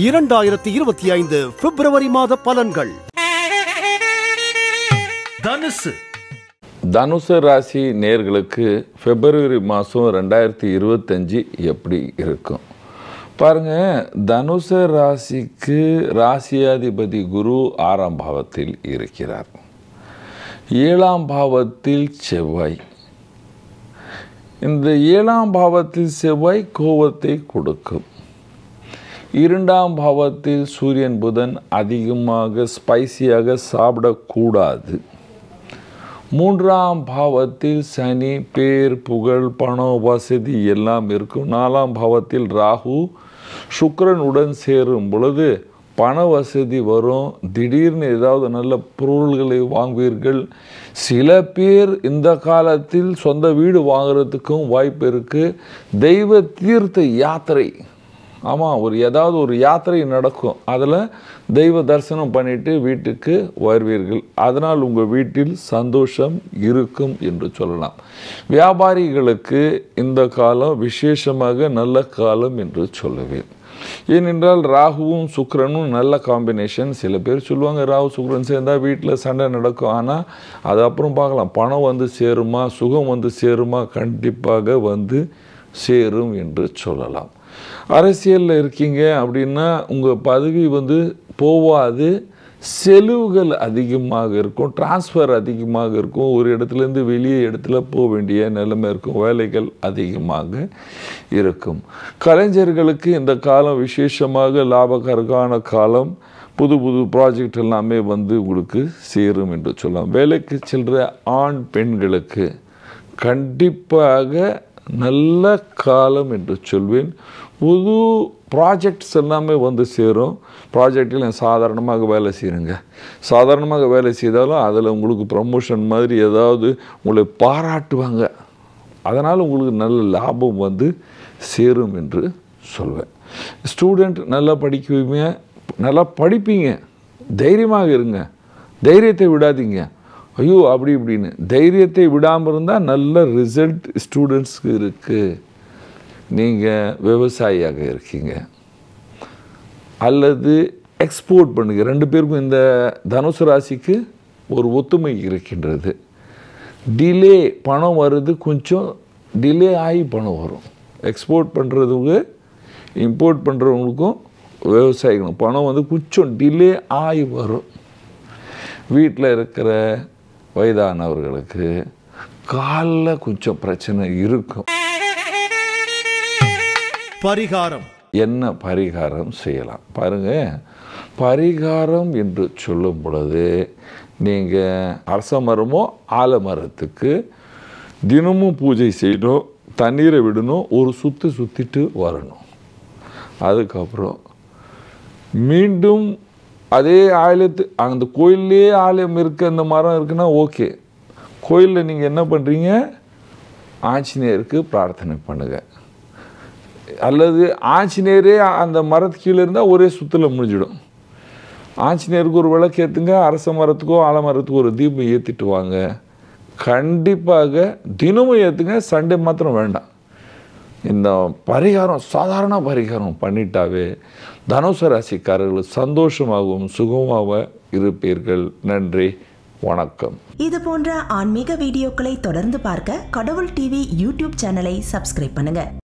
2025 பிப்ரவரி மாத பலன்கள். தனுசு ராசி நேயர்களுக்கு பிப்ரவரி மாதம் 2025 எப்படி இருக்கும் பாருங்க. தனுசு ராசிக்கு ராசியாதிபதி குரு 6ஆம் பாவத்தில் இருக்கிறார். 7ஆம் பாவத்தில் செவ்வாய். இந்த 7ஆம் பாவத்தில் செவ்வாய் கோபத்தை கொடுக்கும். 2ஆம் பாவத்தில் சூரியன் புதன் அதிகமாக ஸ்பைசியாக சாப்பிடக்கூடாது. 3ஆம் பாவத்தில் சனி பேர் புகழ் பணம் வசதி எல்லாம் இருக்கும். 4ஆம் பாவத்தில் ராகு சுக்கிரனுடன் சேரும் பொழுது பண வசதி வரும். திடீர்னு ஏதாவது நல்ல பொருள்களை வாங்குவீர்கள். சில பேர் இந்த காலத்தில் சொந்த வீடு வாங்குறதுக்கும் வாய்ப்பு இருக்குது. தெய்வ தீர்த்த யாத்திரை, ஆமாம், ஏதாவது ஒரு யாத்திரை நடக்கும். அதில் தெய்வ தரிசனம் பண்ணிவிட்டு வீட்டுக்கு வருவீர்கள். அதனால் உங்கள் வீட்டில் சந்தோஷம் இருக்கும் என்று சொல்லலாம். வியாபாரிகளுக்கு இந்த காலம் விசேஷமாக நல்ல காலம் என்று சொல்லுவேன். ஏனென்றால் ராகுவும் சுக்கிரனும் நல்ல காம்பினேஷன். சில பேர் சொல்லுவாங்க ராகு சுக்கிரன் சேர்ந்தால் வீட்டில் சண்டை நடக்கும். ஆனால் அது அப்புறம் பார்க்கலாம். பணம் வந்து சேருமா, சுகம் வந்து சேருமா? கண்டிப்பாக வந்து சேரும் என்று சொல்லலாம். அரசியலில் இருக்கீங்க அப்படின்னா உங்கள் பதவி வந்து போவாது. செலவுகள் அதிகமாக இருக்கும். டிரான்ஸ்ஃபர் அதிகமாக இருக்கும். ஒரு இடத்துலேருந்து வெளியே இடத்துல போக வேண்டிய நிலைமை இருக்கும். வேலைகள் அதிகமாக இருக்கும். கலைஞர்களுக்கு இந்த காலம் விசேஷமாக லாபகரமான காலம். புது புது ப்ராஜெக்ட் எல்லாமே வந்து உங்களுக்கு சேரும் என்று சொல்லலாம். வேலைக்கு செல்கிற ஆண் பெண்களுக்கு கண்டிப்பாக நல்ல காலம் என்று சொல்வேன். புது ப்ராஜெக்ட்ஸ் எல்லாமே வந்து சேரும். ப்ராஜெக்டில் சாதாரணமாக வேலை செய்யுங்க. சாதாரணமாக வேலை செய்தாலும் அதில் உங்களுக்கு ப்ரமோஷன் மாதிரி ஏதாவது உங்களை பாராட்டுவாங்க. அதனால் உங்களுக்கு நல்ல லாபம் வந்து சேரும் என்று சொல்வேன். ஸ்டூடெண்ட் நல்லா படிக்குவீங்க, நல்லா படிப்பீங்க. தைரியமாக இருங்க. தைரியத்தை விடாதீங்க. ஐயோ அப்படி இப்படின்னு தைரியத்தை விடாமல் இருந்தால் நல்ல ரிசல்ட் ஸ்டூடெண்ட்ஸ்க்கு இருக்குது. நீங்கள் விவசாயியாக இருக்கீங்க அல்லது எக்ஸ்போர்ட் பண்ணுங்க. 2 பேருக்கும் இந்த தனுசு ராசிக்கு ஒரு ஒத்துமை இருக்கின்றது. டிலே பணம் வருது, கொஞ்சம் டிலே ஆகி பணம் வரும். எக்ஸ்போர்ட் பண்ணுறதுக்கு இம்போர்ட் பண்ணுறவங்களுக்கும் விவசாயிகளும் பணம் வந்து கொஞ்சம் டிலே ஆகி வரும். வீட்டில் இருக்கிற வயதானவர்களுக்கு காலில் கொஞ்சம் பிரச்சனை இருக்கும். பரிகாரம் என்ன பரிகாரம் செய்யலாம் பாருங்க. பரிகாரம் என்று சொல்லும் பொழுது நீங்கள் அரச மரமோ ஆலமரத்துக்கு தினமும் பூஜை செய்யணும். தண்ணீரை விடணும். ஒரு சுற்றிட்டு வரணும். அதுக்கப்புறம் மீண்டும் அதே ஆலயத்து அந்த கோயிலே ஆலயம் இருக்குது, அந்த மரம் இருக்குன்னா ஓகே. கோயிலில் நீங்கள் என்ன பண்ணுறீங்க? ஆஞ்சநேயருக்கு பிரார்த்தனை பண்ணுங்கள். அல்லது ஆஞ்சநேயரே அந்த மரத்துக்கு கீழே இருந்தால் ஒரே சுற்றில் முடிஞ்சிடும். ஆஞ்சநேயருக்கு ஒரு விளக்கு ஏற்றுங்க. அரச மரத்துக்கோ ஆலமரத்துக்கோ ஒரு தீபம் ஏற்றிட்டு வாங்க. கண்டிப்பாக தினமும் ஏற்றுங்க. சண்டே மாத்திரம் வேண்டாம். இந்த பரிகாரம் சாதாரண பரிகாரம் பண்ணிட்டாவே தனுசு ராசிக்காரர்கள் சந்தோஷமாகவும் சுகமாகவும் இருப்பீர்கள். நன்றி, வணக்கம். இது போன்ற ஆன்மீக வீடியோக்களை தொடர்ந்து பார்க்க கடவுள் டிவி யூடியூப் சேனலை சப்ஸ்கிரைப் பண்ணுங்க.